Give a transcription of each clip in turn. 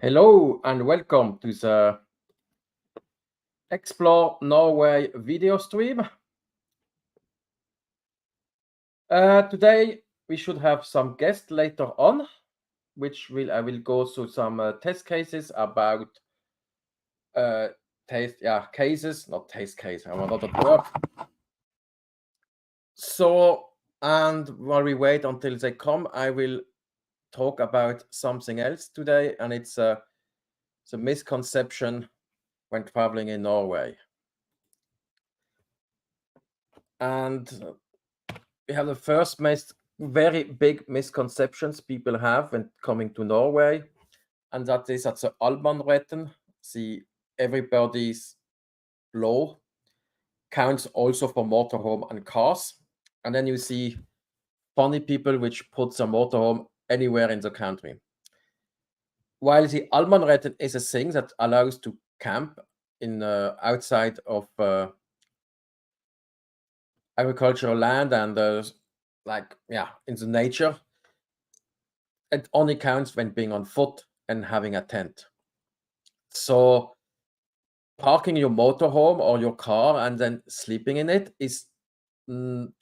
Hello and welcome to the Explore Norway video stream. Today we should have some guests later on, which I will go through some test cases about cases, not test case. I want not at work. So, and while we wait until they come, I will talk about something else today, and it's the misconception when traveling in Norway. And we have the first very big misconceptions people have when coming to Norway, and that is that the Allmannretten, the everybody's law, counts also for motorhome and cars. And then you see funny people which put their motorhome anywhere in the country. While the Allmannretten is a thing that allows to camp in outside of agricultural land and in the nature, it only counts when being on foot and having a tent. So parking your motorhome or your car and then sleeping in it is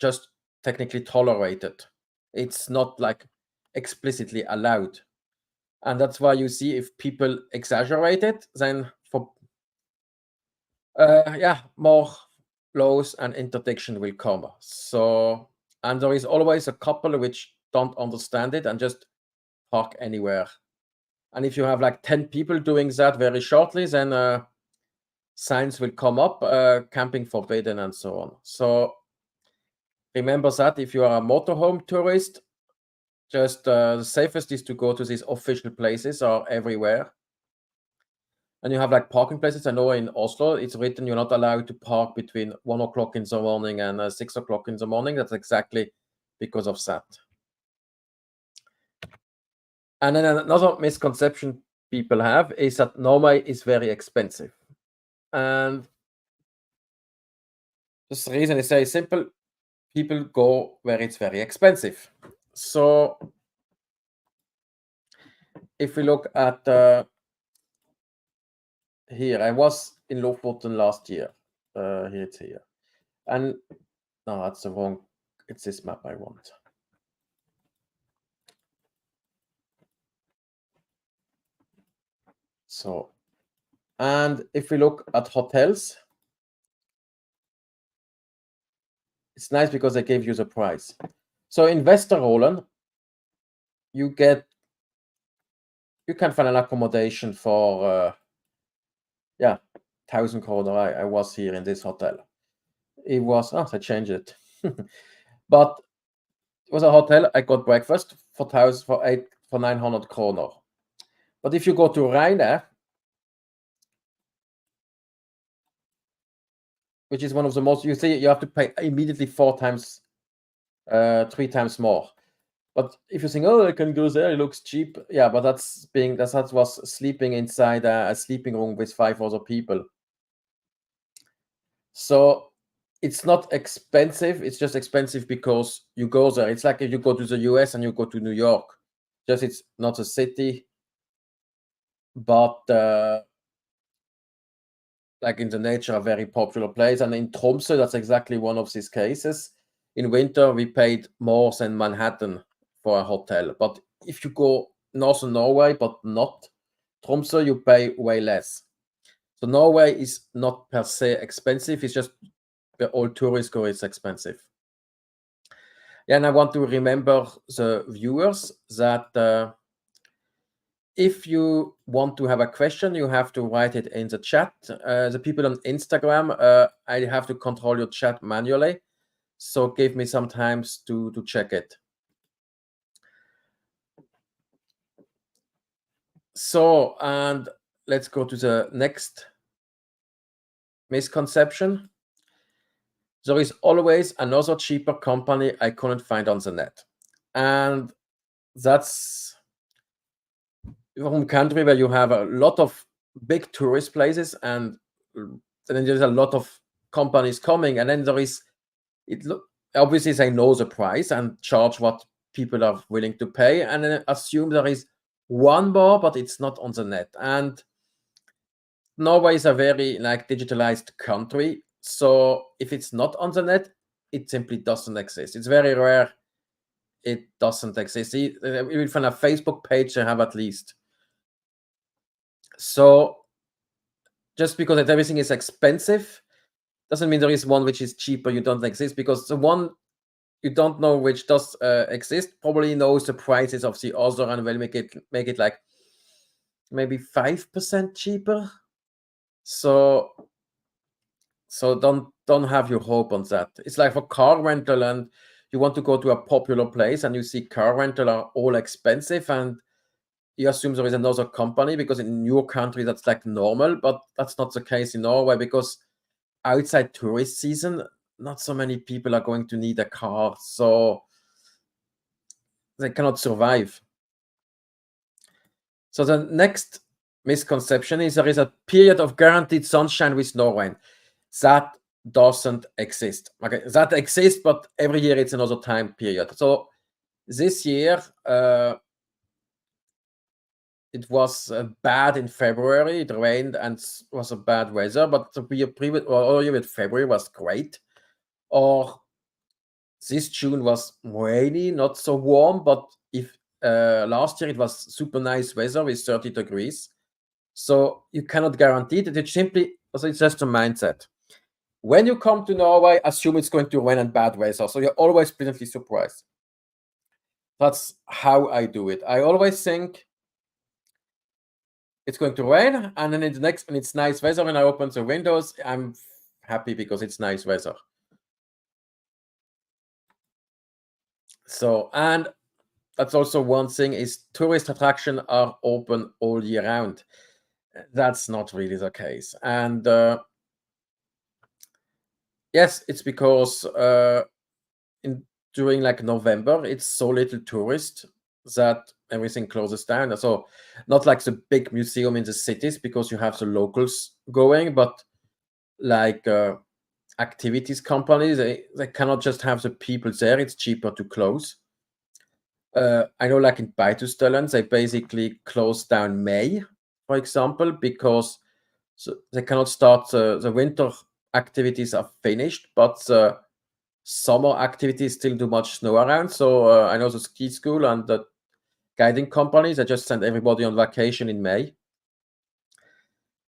just technically tolerated. It's not like explicitly allowed. And that's why you see if people exaggerate it, then for more laws and interdiction will come. So, and there is always a couple which don't understand it and just park anywhere. And if you have like 10 people doing that very shortly, then signs will come up, camping forbidden and so on. So remember that if you are a motorhome tourist, just the safest is to go to these official places or everywhere. And you have like parking places. I know in Oslo, it's written you're not allowed to park between 1 o'clock in the morning and 6 o'clock in the morning. That's exactly because of that. And then another misconception people have is that Norway is very expensive. And the reason is very simple. People go where it's very expensive. So if we look at here, I was in Lofoten last year. Here it's here. And no, that's the wrong. It's this map I want. So, and if we look at hotels, it's nice because they gave you the price. So in Vesterålen, you can find an accommodation for 1,000 kroner. I was here in this hotel. It was I changed it, but it was a hotel. I got breakfast for 900 kroner. But if you go to Reine, which is one of the most, you see, you have to pay immediately 3 times more. But if you think, oh, I can go there, it looks cheap. Yeah, but that was sleeping inside a sleeping room with 5 other people. So it's not expensive. It's just expensive because you go there. It's like if you go to the US and you go to New York. Just it's not a city, but like in the nature, a very popular place. And in Tromsø, that's exactly one of these cases. In winter, we paid more than Manhattan for a hotel. But if you go northern Norway, but not Tromsø, you pay way less. So Norway is not per se expensive. It's just all tourists go, it's expensive. Yeah, and I want to remember the viewers that if you want to have a question, you have to write it in the chat. The people on Instagram, I have to control your chat manually. So give me some time to check it. So, and let's go to the next misconception. There is always another cheaper company I couldn't find on the net. And that's from a country where you have a lot of big tourist places and then there's a lot of companies coming, and then obviously they know the price and charge what people are willing to pay, and then assume there is one more, but it's not on the net. And Norway is a very like digitalized country, so if it's not on the net, it simply doesn't exist. It's very rare it doesn't exist. Even from a Facebook page, I have at least. So just because everything is expensive doesn't mean there is one which is cheaper you don't exist, because the one you don't know which does exist probably knows the prices of the other and will make it like maybe 5% cheaper. So don't have your hope on that. It's like for car rental, and you want to go to a popular place and you see car rental are all expensive, and you assume there is another company because in your country that's like normal, but that's not the case in Norway, because outside tourist season, not so many people are going to need a car, so they cannot survive. So the next misconception is there is a period of guaranteed sunshine with Norway. That doesn't exist. Okay, that exists, but every year it's another time period. So this year, it was bad in February. It rained and was a bad weather, but the year previous, or year with February was great. Or this June was rainy, not so warm, but if last year it was super nice weather with 30 degrees. So you cannot guarantee that. It's simply, also it's just a mindset. When you come to Norway, assume it's going to rain and bad weather, so you're always pleasantly surprised. That's how I do it. I always think it's going to rain, and then when it's nice weather, when I open the windows, I'm happy because it's nice weather. So, and that's also one thing, is tourist attractions are open all year round. That's not really the case. And yes, it's because during like November, it's so little tourist that everything closes down. So not like the big museum in the cities because you have the locals going, but like activities companies, they cannot just have the people there. It's cheaper to close. I know like in Beitostølen, they basically closed down May, for example, because they cannot start the winter activities are finished, but the summer activities still too much snow around. So I know the ski school and the guiding companies, they just send everybody on vacation in May.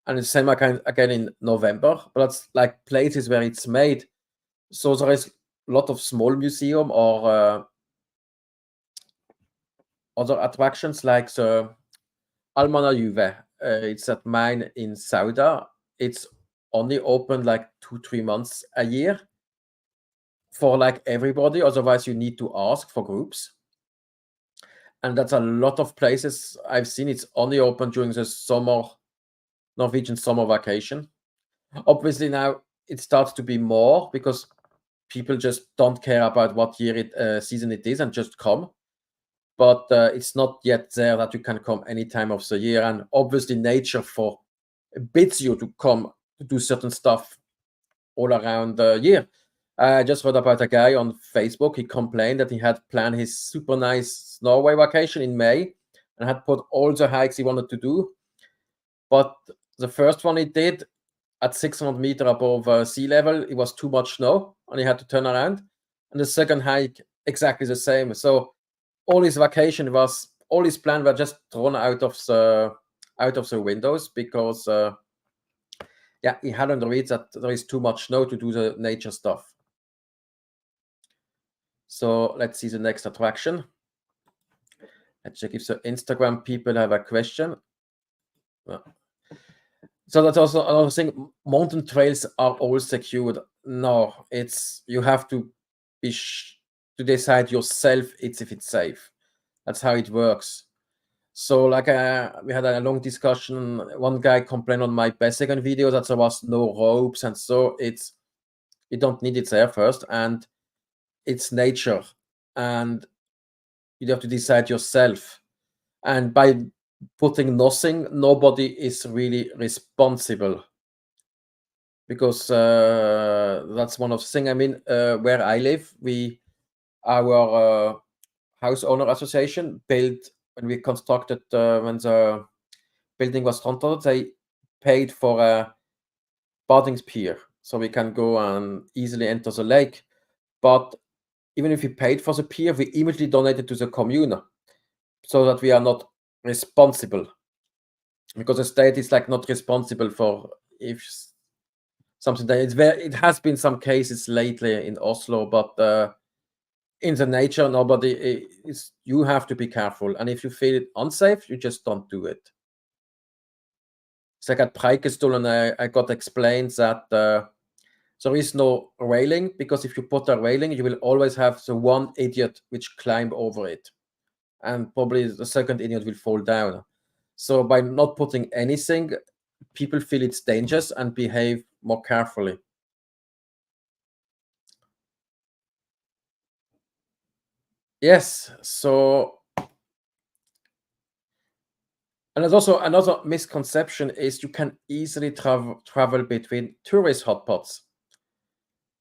And it's the same again in November, but it's like places where it's made. So there is a lot of small museum or other attractions like the Almannajuve. It's at mine in Sauda. It's only open like 2-3 months a year for like everybody. Otherwise, you need to ask for groups. And that's a lot of places I've seen. It's only open during the Norwegian summer vacation. Obviously, now it starts to be more because people just don't care about what season it is and just come. But it's not yet there that you can come any time of the year. And obviously, nature bids you to come to do certain stuff all around the year. I just read about a guy on Facebook. He complained that he had planned his super nice Norway vacation in May and had put all the hikes he wanted to do. But the first one he did at 600 meters above sea level, it was too much snow and he had to turn around. And the second hike, exactly the same. So all his plan were just thrown out of the windows because he hadn't read that there is too much snow to do the nature stuff. So let's see the next attraction. Let's check if the Instagram people have a question. So that's also another thing. Mountain trails are all secured. No, you have to to decide yourself if it's safe. That's how it works. So like we had a long discussion. One guy complained on my Bergen video that there was no ropes, and so you don't need it there first, and it's nature, and you have to decide yourself. And by putting nothing, nobody is really responsible, because that's one of the things. I mean, where I live, our house owner association built when we constructed when the building was started, they paid for a bathing pier, so we can go and easily enter the lake. But even if we paid for the pier, we immediately donated to the commune, so that we are not responsible, because the state is like not responsible for if something that it has been some cases lately in Oslo, but in the nature, nobody is. You have to be careful, and if you feel it unsafe, you just don't do it. It's like at Preikestolen, I got explained that there is no railing, because if you put a railing, you will always have the one idiot which climb over it, and probably the second idiot will fall down. So by not putting anything, people feel it's dangerous and behave more carefully. Yes, so and there's also another misconception is you can easily travel between tourist hotspots.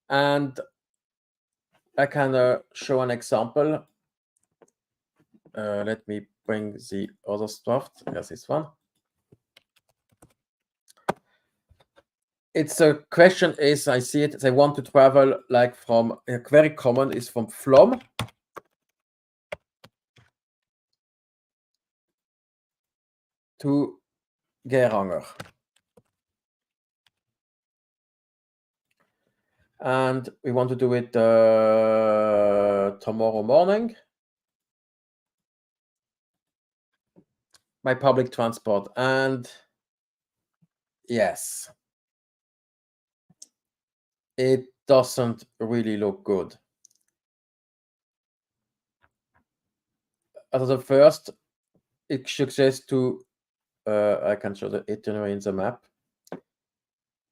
And I can show an example. Let me bring the other stuff. There's this one. It's a question is, I see it, they want to travel like from, very common is from Flom to Geiranger. And we want to do it tomorrow morning by public transport. And yes, it doesn't really look good. As the first, it suggests to, I can show the itinerary in the map.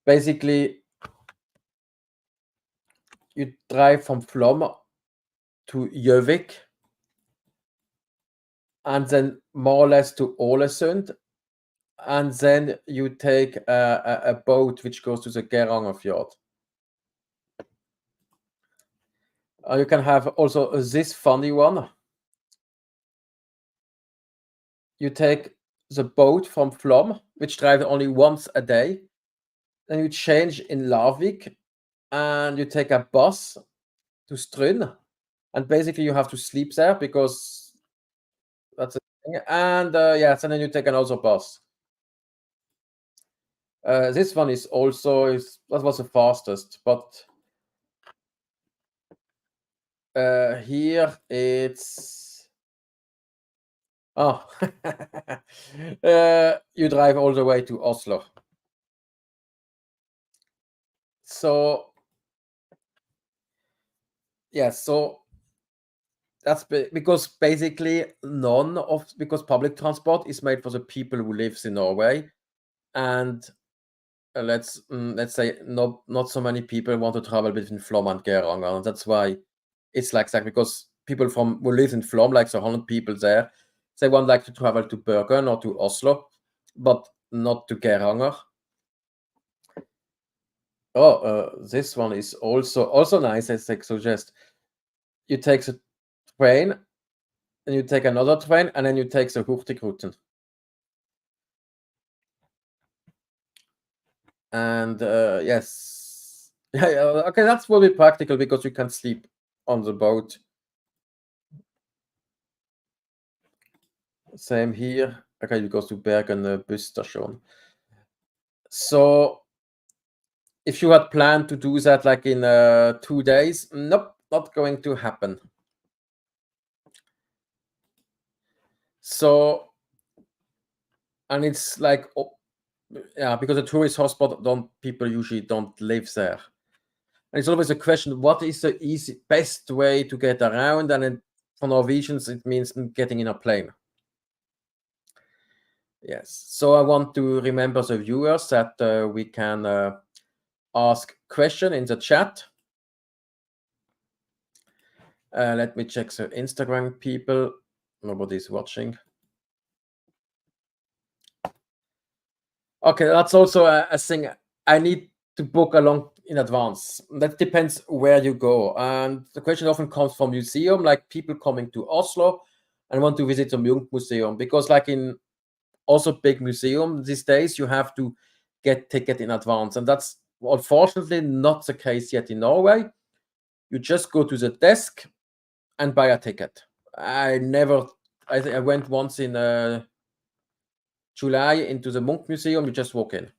Basically, you drive from Flom to Gjøvik, and then more or less to Ålesund, and then you take a boat which goes to the Geiranger fjord. You can have also this funny one. You take the boat from Flom, which drives only once a day, then you change in Larvik, and you take a bus to Stryn, and basically you have to sleep there because that's the thing. And yes, and then you take another bus. This one is also that was the fastest, but here it's you drive all the way to Oslo. So yes, so that's because basically because public transport is made for the people who lives in Norway, and let's say not so many people want to travel between Flom and Geiranger, and that's why it's like that, because people who live in Flom, like 100 people there, they want like to travel to Bergen or to Oslo, but not to Geiranger. This one is also nice. I suggest you take the train, and you take another train, and then you take the Hurtigruten. And yes, yeah, okay, that's will be practical because you can sleep on the boat. Same here. Okay, it goes to Bergen busstation. So if you had planned to do that like in 2 days, nope, not going to happen. So, and it's like, yeah, because a tourist hotspot, people usually don't live there. And it's always a question: what is the best way to get around? And for Norwegians, it means getting in a plane. Yes. So I want to remember the viewers that we can ask question in the chat. Let me check the Instagram people. Nobody's watching. Okay, that's also a thing. I need to book along in advance. That depends where you go. And the question often comes from museum, like people coming to Oslo, and want to visit the Munch Museum, because like in also big museum these days, you have to get ticket in advance, and that's unfortunately not the case yet in Norway. You just go to the desk and buy a ticket. I never. I think I went once in July into the Munch Museum. You just walk in.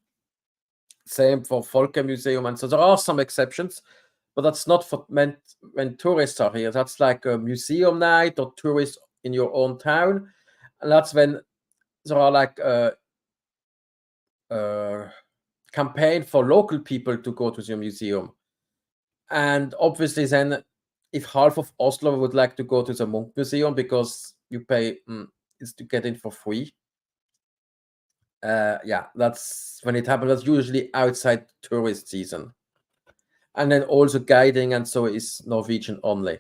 Same for Folke Museum, and so there are some exceptions, but that's not for meant when tourists are here. That's like a museum night or tourists in your own town, and that's when there are like uh, campaign for local people to go to the museum. And obviously, then if half of Oslo would like to go to the Munch Museum because you pay, is to get in for free. Yeah, that's when it happens. That's usually outside tourist season. And then also guiding and so is Norwegian only.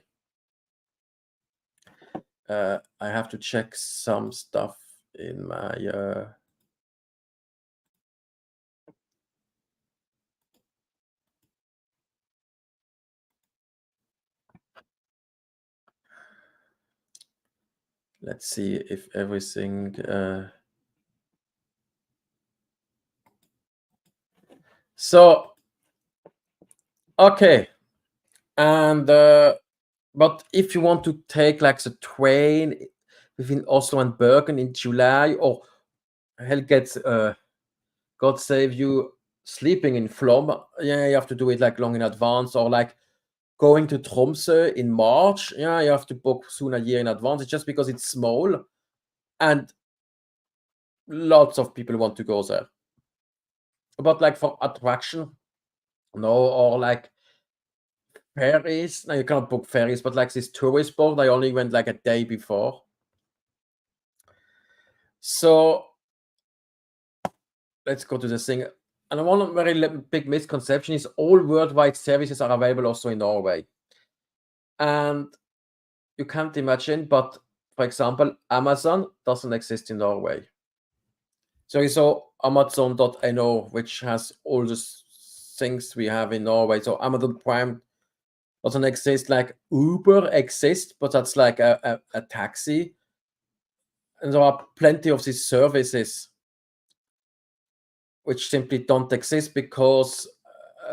I have to check some stuff in my let's see if everything so okay. And but if you want to take like the train between Oslo and Bergen in July, or hell gets God save you, sleeping in Flom, yeah, you have to do it like long in advance, or like going to Tromsø in March, yeah, you have to book soon a year in advance. It's just because it's small and lots of people want to go there. But like for attraction, no, or like ferries. No, you cannot book ferries, but like this tourist boat, I only went like a day before. So let's go to the thing. And one very big misconception is all worldwide services are available also in Norway. And you can't imagine, but for example, Amazon doesn't exist in Norway. So you saw Amazon.no, which has all the things we have in Norway. So Amazon Prime doesn't exist. Like Uber exists, but that's like a taxi. And there are plenty of these services which simply don't exist because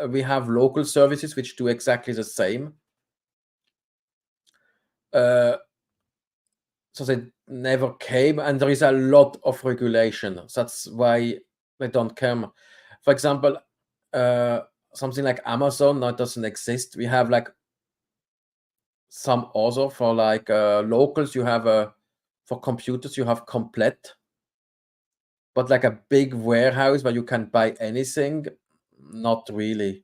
we have local services which do exactly the same. So they never came, and there is a lot of regulation. That's why they don't come. For example, something like Amazon now doesn't exist. We have like some other for like locals. You have for computers you have Complete, but like a big warehouse where you can buy anything, not really.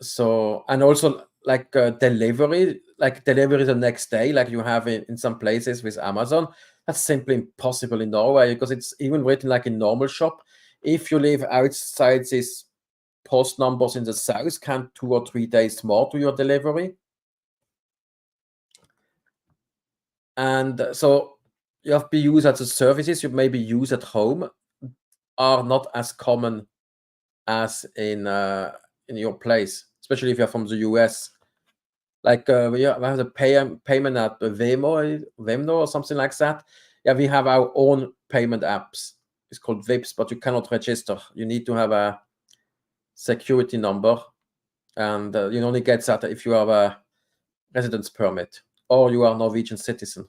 So, and also like delivery the next day, like you have in some places with Amazon, that's simply impossible in Norway because it's even written like in normal shop. If you live outside these post numbers in the south, can 2 or 3 days more to your delivery. And so you have to use as the services you maybe use at home are not as common as in your place, especially if you're from the US. Like we have the payment at Vemno or something like that. Yeah, we have our own payment apps. It's called Vips, but you cannot register. You need to have a security number, and you only get that if you have a residence permit or you are a Norwegian citizen.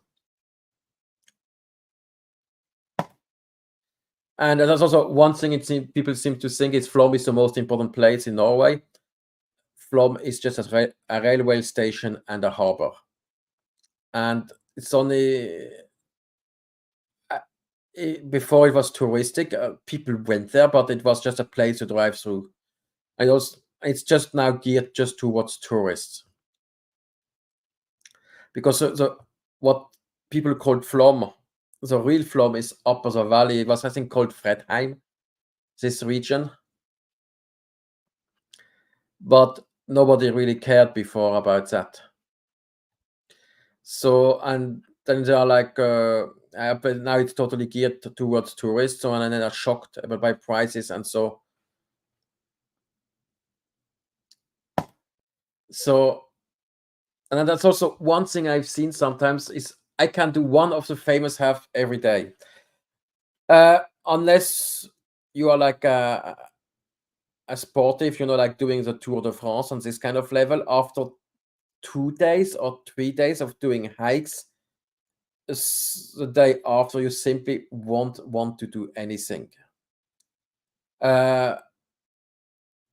And there's also one thing people seem to think is Flom is the most important place in Norway. Flom is just a railway station and a harbor. And it's only before it was touristic, people went there, but it was just a place to drive through. And also, it's just now geared just towards tourists. Because what people called Flom, the real Flom is upper the valley. It was, I think, called Fredheim, this region. But nobody really cared before about that. So, and then they are like, but now it's totally geared towards tourists. So, and then they are shocked by prices. And so, and then that's also one thing I've seen sometimes is I can do one of the famous half every day. Unless you are like a sportive, like doing the Tour de France on this kind of level. After 2 days or 3 days of doing hikes, the day after you simply won't want to do anything.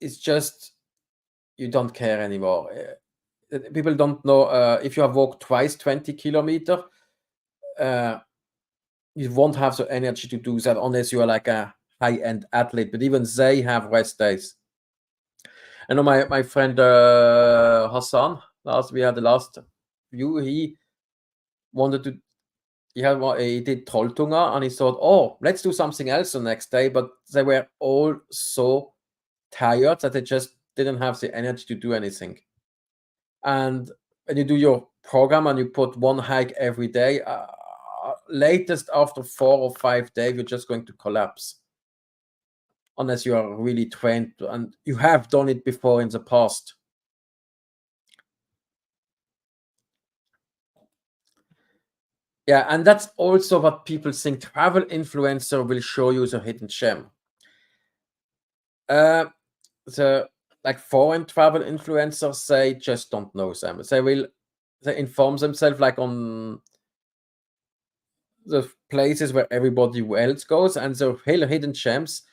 It's just you don't care anymore. People don't know if you have walked twice 20 kilometer, you won't have the energy to do that unless you are like a high-end athlete. But even they have rest days. I know my friend Hassan. We had the last view. He wanted to. He did Trolltunga, and he thought, "Oh, let's do something else the next day." But they were all so tired that they just didn't have the energy to do anything. And when you do your program and you put one hike every day, latest after 4 or 5 days, you're just going to collapse. Unless you are really trained and you have done it before in the past. Yeah, and that's also what people think travel influencer will show you the hidden gem. The like foreign travel influencers, they just don't know them. They inform themselves like on the places where everybody else goes, and the hidden gems,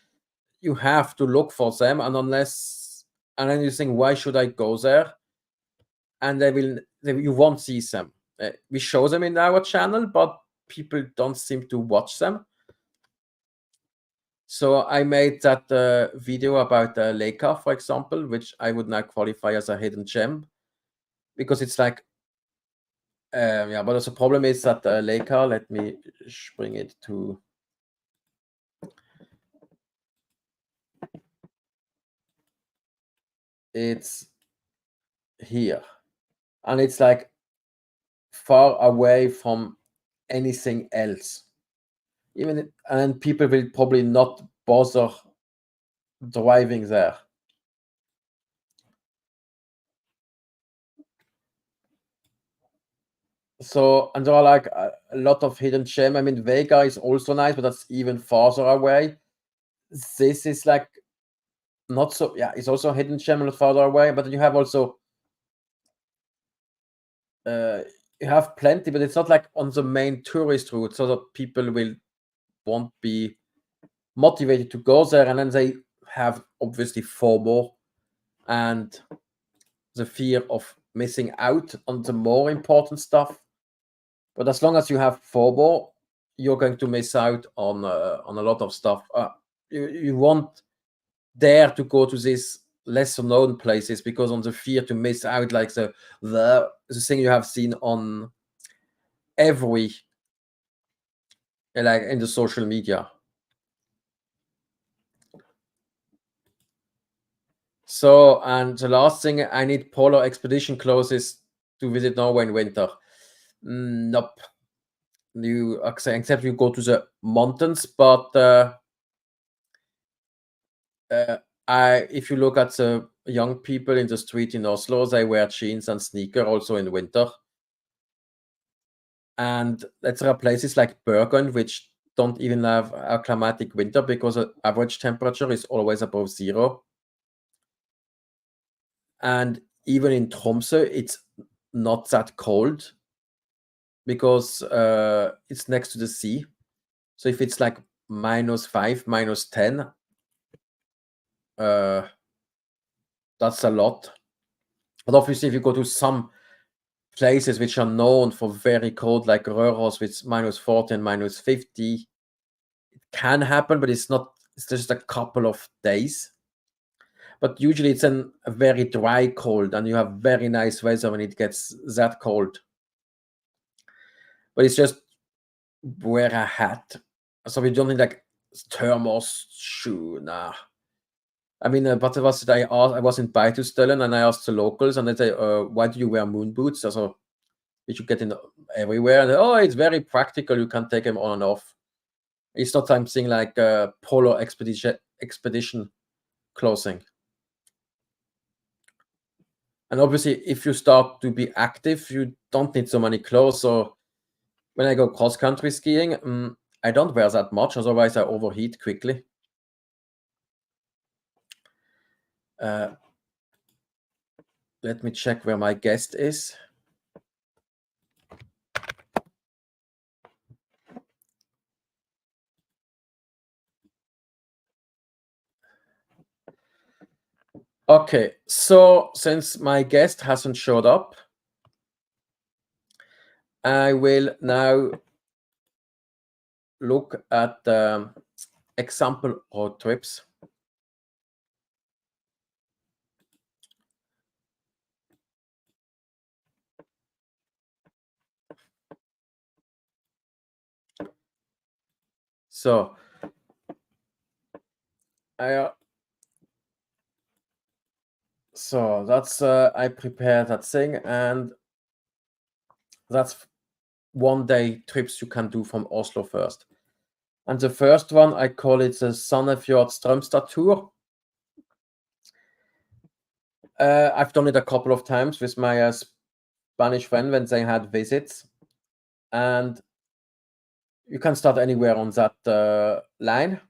you have to look for them, and then you think, why should I go there? And you won't see them. We show them in our channel, but people don't seem to watch them. So I made that video about Leica, for example, which I would now qualify as a hidden gem, because it's like, yeah. But the problem is that Leica. Let me bring it to. It's here, and it's like far away from anything else. And people will probably not bother driving there. So, and there are like a lot of hidden gem. I mean, Vega is also nice, but that's even farther away. This is like not so. Yeah, it's also a hidden gem a lot farther away. But you have also you have plenty, but it's not like on the main tourist route, so that people won't be motivated to go there, and then they have obviously FOMO and the fear of missing out on the more important stuff. But as long as you have FOMO, you're going to miss out on a lot of stuff. You won't dare to go to these lesser known places because on the fear to miss out, like the thing you have seen on every like in the social media. So, and the last thing, I need polar expedition clothes to visit Norway in winter. Nope. You except you go to the mountains, but if you look at the young people in the street in Oslo, they wear jeans and sneaker also in winter. And there are places like Bergen which don't even have a climatic winter because the average temperature is always above zero. And even in Tromsø, it's not that cold because it's next to the sea. So if it's like -5, -10, that's a lot. But obviously, if you go to some places which are known for very cold, like Røros, with -40 and -50, it can happen, but it's not. It's just a couple of days. But usually, it's a very dry cold, and you have very nice weather when it gets that cold. But it's just wear a hat, so we don't need like thermos shoe. Nah. I mean, but I was in Beitostølen and I asked the locals, and they say, "Why do you wear moon boots?" Also, which you get in everywhere. And oh, it's very practical. You can take them on and off. It's not something like polar expedition clothing. And obviously, if you start to be active, you don't need so many clothes. So when I go cross-country skiing, I don't wear that much, otherwise I overheat quickly. Let me check where my guest is. Okay, so since my guest hasn't showed up, I will now look at example road trips. So that's I prepared that thing, and that's 1-day trips you can do from Oslo first. And the first one, I call it the Sandefjord Strømstad tour. I've done it a couple of times with my Spanish friend when they had visits, and you can start anywhere on that line.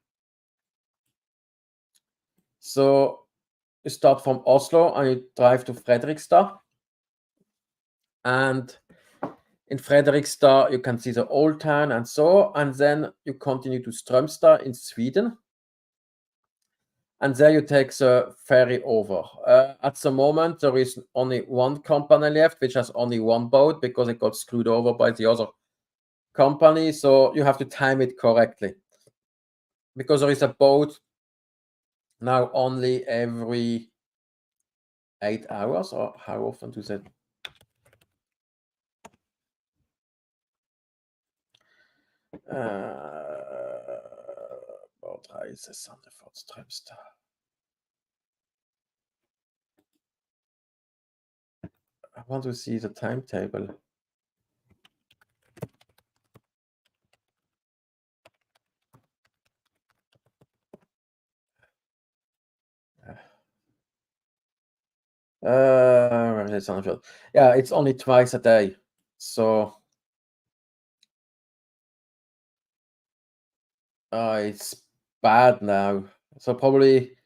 So you start from Oslo and you drive to Fredrikstad, and in Fredrikstad you can see the old town and so, and then you continue to Strömstad in Sweden, and there you take the ferry over. At the moment there is only one company left which has only one boat because it got screwed over by the other company, so you have to time it correctly, because there is a boat now only every 8 hours, or how often do they? Båtreise Sandefjord Strømstad. I want to see the timetable. Where is it, Sandefjord? Yeah, it's only twice a day, so it's bad now. So probably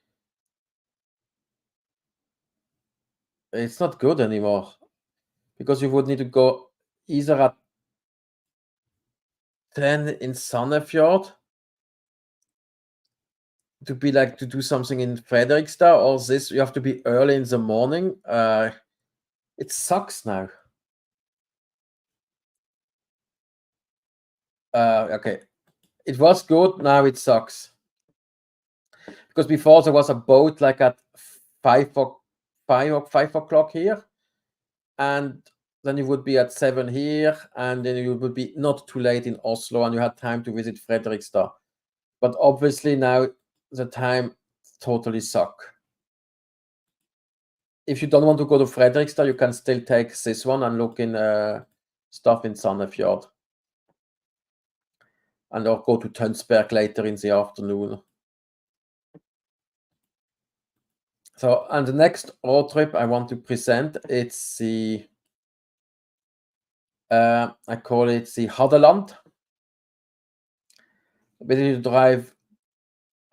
it's not good anymore, because you would need to go either at 10 in Sandefjord to be like to do something in Fredrikstad, or this you have to be early in the morning. It sucks now. Okay, it was good, now it sucks, because before there was a boat like at 5 o'clock here, and then you would be at 7 here, and then you would be not too late in Oslo, and you had time to visit Fredrikstad. But obviously now the time totally suck. If you don't want to go to Fredrikstad, you can still take this one and look in stuff in Sandefjord, and or go to Tønsberg later in the afternoon. So, and the next road trip I want to present, it's the I call it the Hadeland. Basically, you drive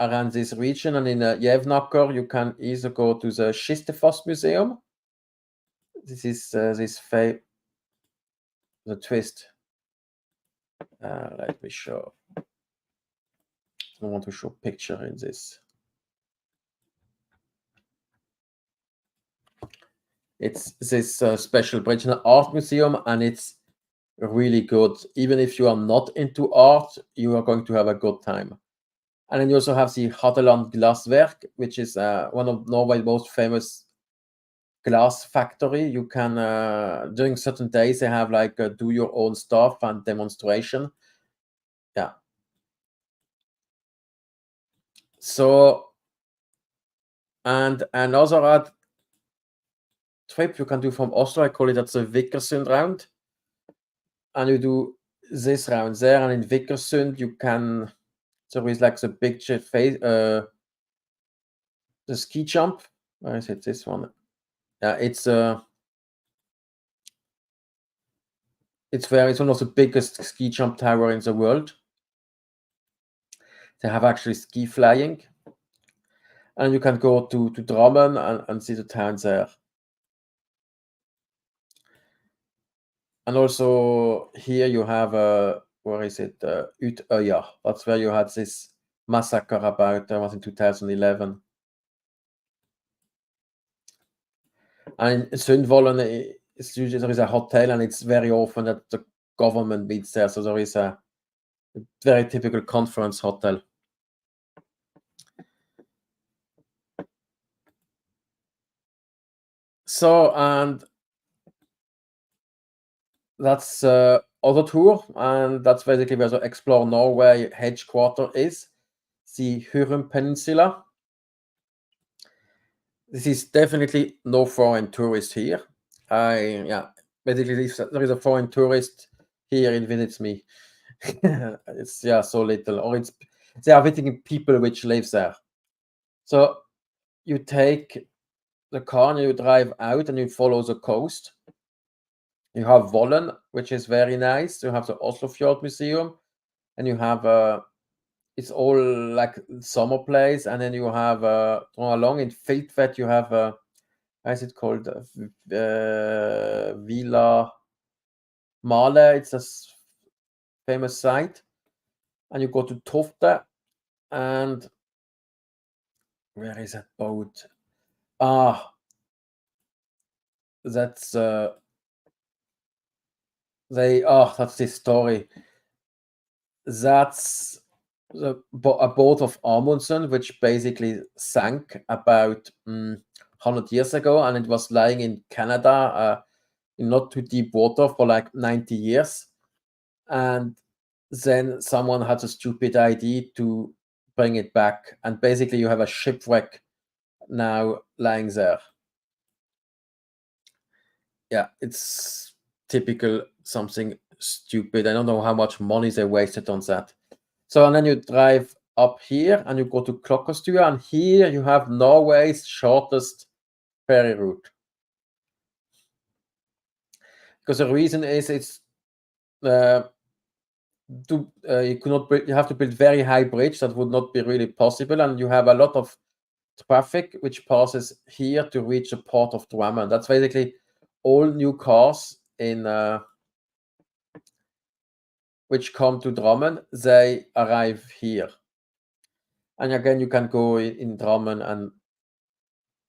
around this region, and in Jevnaker you can either go to the Kistefoss Museum. This is the twist. Let me show. I want to show picture in this. It's this special bridge and art museum, and it's really good. Even if you are not into art, you are going to have a good time. And then you also have the Hadeland Glassverk, which is one of Norway's most famous glass factory. You can during certain days they have like do your own stuff and demonstration. Yeah. So, and another trip you can do from Oslo, I call it that's the Vikersund round, and you do this round there, and in Vikersund you can, there is like the big the ski jump. Where is it? This one. Yeah, it's It's one of the biggest ski jump tower in the world. They have actually ski flying, and you can go to Drammen and see the town there. And also here you have where is it? Utøya. That's where you had this massacre about was in 2011. And in Sundvolden, it's usually there is a hotel, and it's very often that the government meets there. So there is a very typical conference hotel. So, and that's other tour, and that's basically where the Explore Norway headquarter is, the Hurum Peninsula. This is definitely no foreign tourist here. Basically if there is a foreign tourist here, it visits me. It's so little, or they are visiting people which lives there. So you take the car and you drive out and you follow the coast. You have Vollen, which is very nice. You have the Oslofjord Museum, and you have it's all like summer place. And then you have along in Filtvet, you have how is it called? Villa Male. It's a famous site. And you go to Tofte, and where is that boat? That's that's this story. That's a boat of Amundsen, which basically sank about 100 years ago, and it was lying in Canada in not too deep water for like 90 years. And then someone had a stupid idea to bring it back, and basically you have a shipwreck now lying there. Yeah, it's typical something stupid. I don't know how much money they wasted on that. So, and then you drive up here and you go to Klokkerstua, and here you have Norway's shortest ferry route. Because the reason is it's you have to build very high bridge. That would not be really possible, and you have a lot of traffic which passes here to reach the port of Drammen. That's basically all new cars in which come to Drammen, they arrive here. And again, you can go in Drammen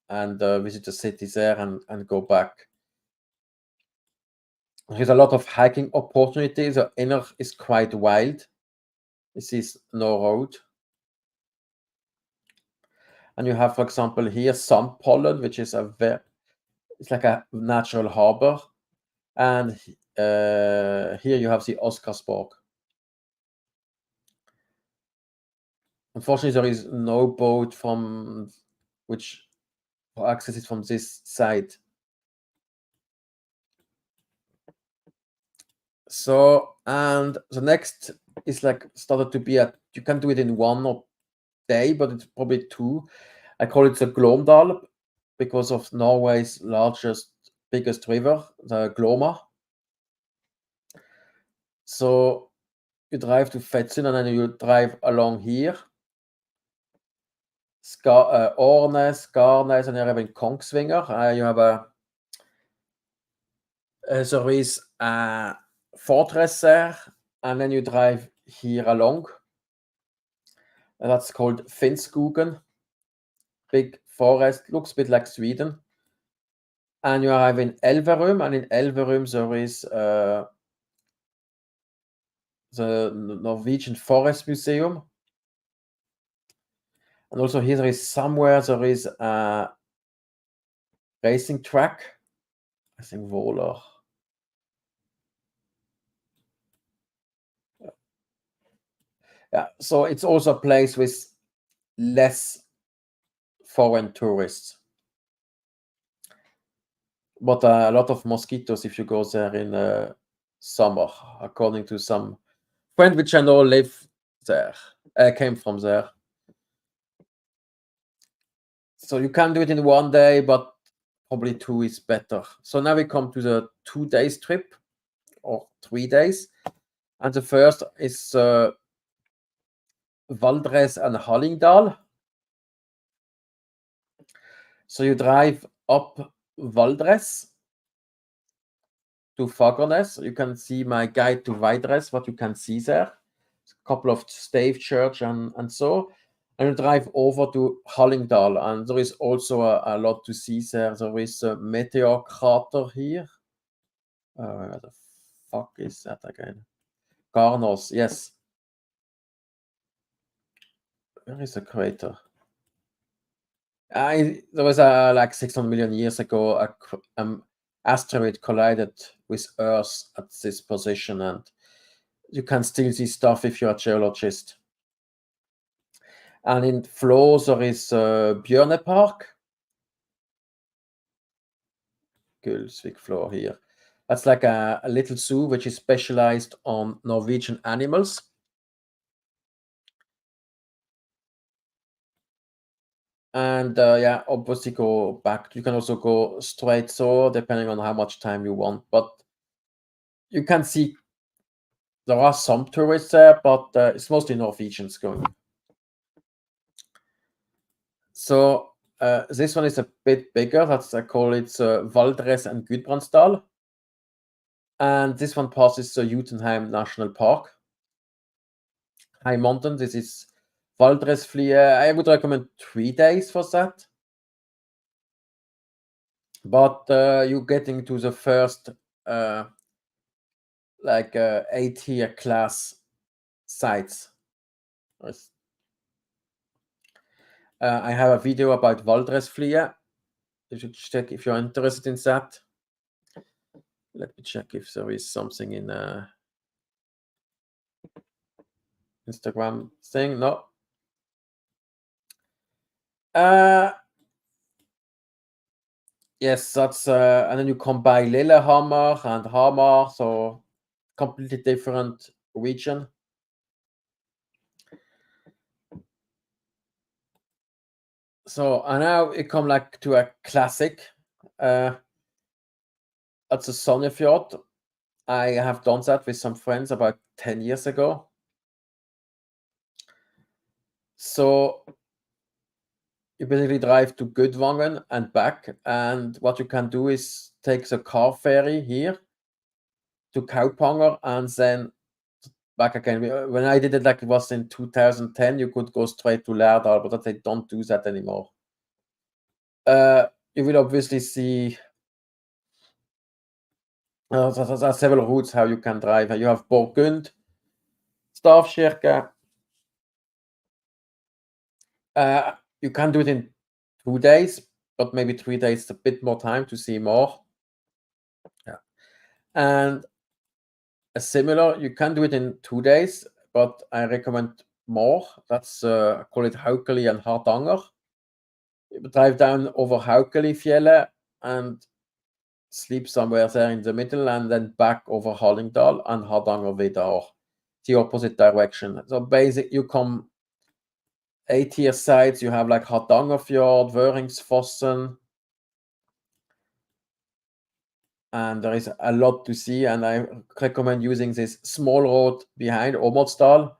and visit the city there and go back. There's a lot of hiking opportunities. The inner is quite wild. This is no road. And you have, for example, here Sandpollen, which is it's like a natural harbor. And here you have the Oscarsborg. Unfortunately, there is no boat which access it from this side. So, and the next is like started to be you can do it in one day, but it's probably two. I call it the Glåmdal because of Norway's biggest river, the Glomma. So you drive to Fetsund and then you drive along here. Årnes, Skarnes, and you have in Kongsvinger. You have there is a fortress there, and then you drive here along. And that's called Finnskogen. Big forest, looks a bit like Sweden. And you arrive in Elverum, and in Elverum there is the Norwegian Forest Museum. And also here there is a racing track. I think Våler. Yeah, so it's also a place with less foreign tourists. But a lot of mosquitoes if you go there in summer, according to some friend which I know live there, came from there. So you can do it in one day, but probably two is better. So now we come to the 2 days trip. or 3 days. And the first is Valdres and Hallingdal. So you drive up Valdres to Fagernes. You can see my guide to Valdres, what you can see there. A couple of stave church and so. And you drive over to Hallingdal, and there is also a lot to see there. There is a meteor crater here. Where the fuck is that again? Garnos, yes. Where is the crater? There was like 600 million years ago, asteroid collided with Earth at this position, and you can still see stuff if you're a geologist. And in Flå there is Bjørnepark. Gulsvik Flå here. That's like a little zoo which is specialized on Norwegian animals. And yeah, obviously go back. You can also go straight so, depending on how much time you want. But you can see there are some tourists there, but it's mostly Norwegians going. So this one is a bit bigger. That's I call it Valdres and Gudbrandsdal. And this one passes the Jotunheim National Park. High mountain. This is Valdresflie. I would recommend 3 days for that. But you're getting to the first like A-tier class sites. I have a video about Valdresflie. You should check if you're interested in that. Let me check if there is something in Instagram thing. No. Yes, that's and then you come by Lillehammer and Hamar, so completely different region. So and now it come like to a classic. That's a Sandefjord. I have done that with some friends about 10 years ago. So you basically drive to Gudvangen and back, and what you can do is take the car ferry here to Kaupanger and then back again. When I did it, like it was in 2010, you could go straight to Lærdal, but they don't do that anymore. You will obviously see there are several routes how you can drive. You have Borgund, Stavkirke. You can do it in 2 days, but maybe 3 days, a bit more time to see more. Yeah. And a similar, you can do it in 2 days, but I recommend more. That's I call it Haukeli and Hardanger. You drive down over Haukelifjellet and sleep somewhere there in the middle, and then back over Hallingdal and Hardangervidda, the opposite direction. So basically, you come A-tier sites. You have like Hardangerfjord, Vøringsfossen, and there is a lot to see. And I recommend using this small road behind Åmotsdal.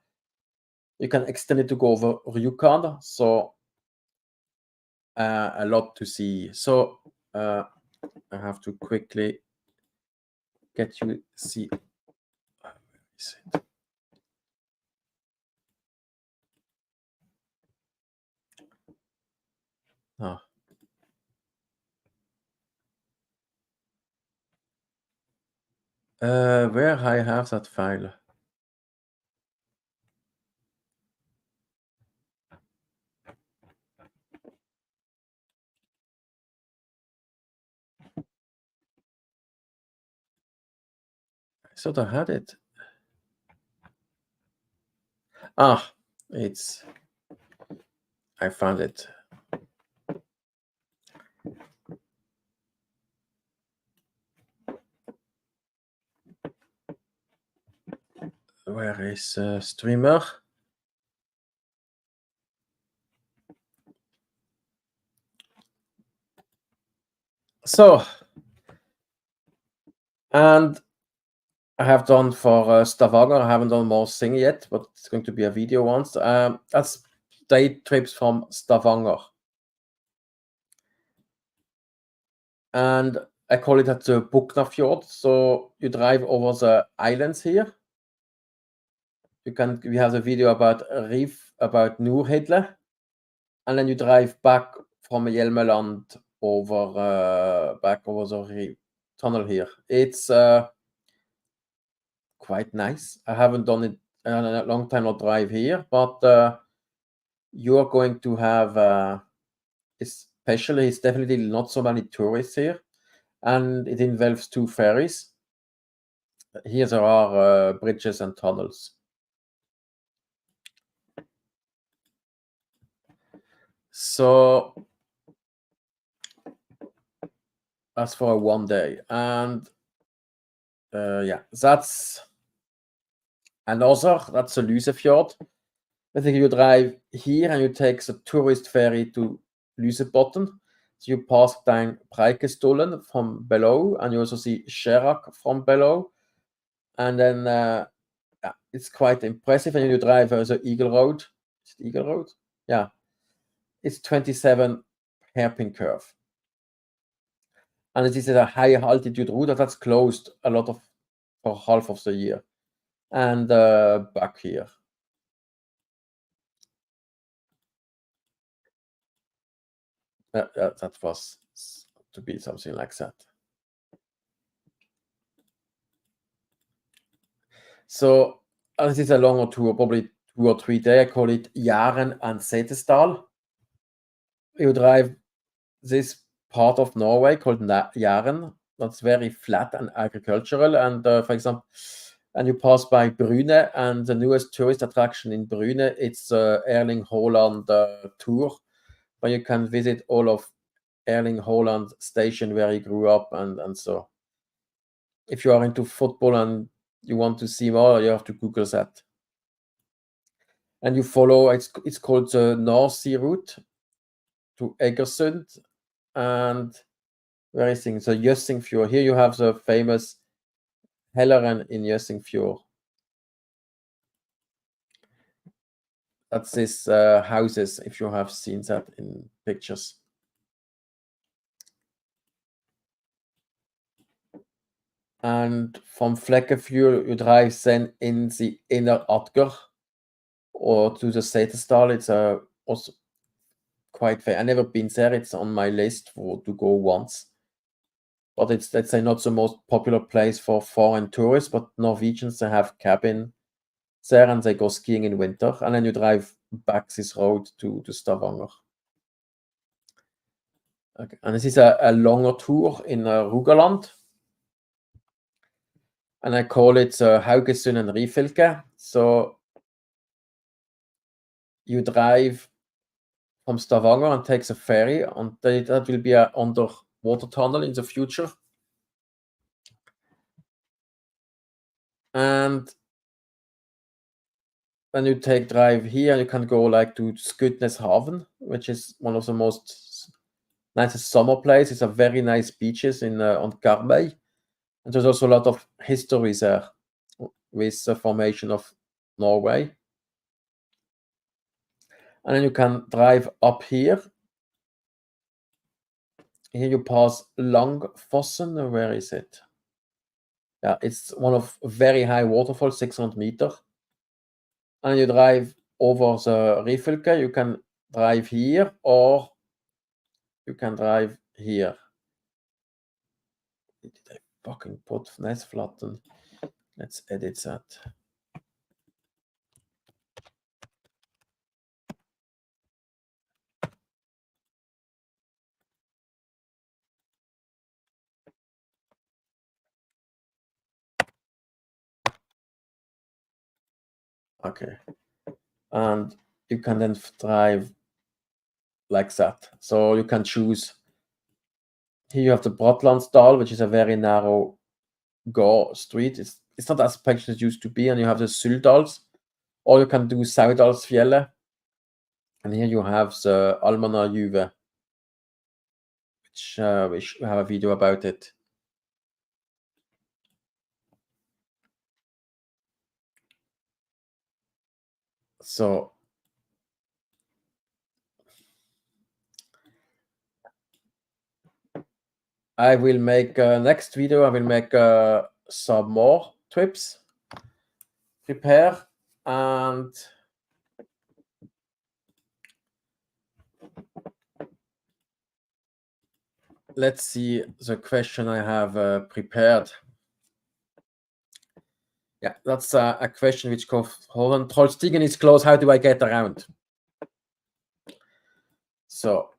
You can extend it to go over Rjukan. So a lot to see. So I have to quickly get you see. Where is it? Oh. Where I have that file? I thought I had it. Ah, I found it. Where is streamer? So, and I have done for Stavanger. I haven't done more thing yet, but it's going to be a video once. That's day trips from Stavanger. And I call it at the Buknafjord. So you drive over the islands here. We have the video about Reef, about Nordhidle, and then you drive back from Hjelmeland over back over the tunnel here. It's quite nice. I haven't done it in a long time or drive here, but you're going to have especially it's definitely not so many tourists here, and it involves 2 ferries. Here there are bridges and tunnels. So as for one day, and yeah, that's the Lysefjord. I think you drive here and you take the tourist ferry to Lysebotn. So you pass down Preikestollen from below, and you also see Scherak from below. And then yeah, it's quite impressive. And you drive the Eagle Road. Is it Eagle Road? Yeah. It's 27 hairpin curve. And it is a high altitude route that's closed for half of the year. And back here. That was to be something like that. So this is a longer tour, probably 2 or 3 days. I call it Jæren and Setesdal. You drive this part of Norway called Jæren. That's very flat and agricultural. And for example, and you pass by Bryne, and the newest tourist attraction in Bryne, it's Erling Haaland tour, where you can visit all of Erling Haaland station where he grew up, and so if you are into football and you want to see more, you have to Google that. And you follow, it's called the North Sea route to Egersund, and where is it? So Jøssingfjord. Here you have the famous Helleren in Jøssingfjord. That's this houses, if you have seen that in pictures. And from Flekkefjord, you drive then in the inner Atger or to the Setesdal. It's also quite fair. I've never been there. It's on my list to go once. But it's, let's say, not the most popular place for foreign tourists, but Norwegians, they have cabin there and they go skiing in winter. And then you drive back this road to Stavanger. Okay. And this is a longer tour in Rogaland. And I call it Haugesund and Ryfylke. So you drive from Stavanger and takes a ferry, and that will be an underwater tunnel in the future. And when you drive here, you can go like to Skudeneshavn, which is one of the most nicest summer places. It's a very nice beaches on Karmøy. And there's also a lot of history there with the formation of Norway. And then you can drive up here. Here you pass Langfossen. Where is it? Yeah, it's one of very high waterfalls, 600 meters. And you drive over the Ryfylke. You can drive here or you can drive here. Did I fucking put Nesflatten? Let's edit that. Okay. And you can then drive like that. So you can choose. Here you have the Bratlandsdal, which is a very narrow gore street. It's not as packed as it used to be, and you have the Suldals, or you can do Saudalsfjellet. And here you have the Almannajuve, which we have a video about it. So I will make next video. I will make some more trips. Prepare and let's see the question I have prepared. Yeah, that's a question which goes, hold on, Trollstigen is close. How do I get around? So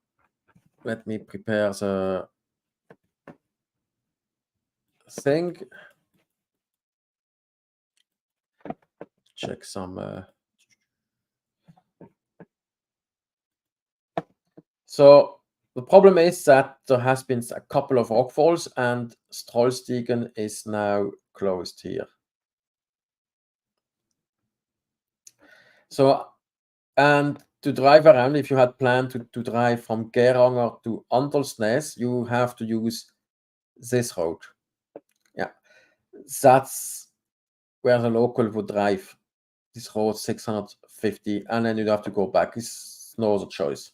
let me prepare the thing. Check some. So the problem is that there has been a couple of rockfalls and Trollstigen is now closed here. So, and to drive around, if you had planned to drive from Geiranger to Andalsnes, you have to use this road. Yeah, that's where the local would drive. This road 650, and then you'd have to go back. It's no other choice.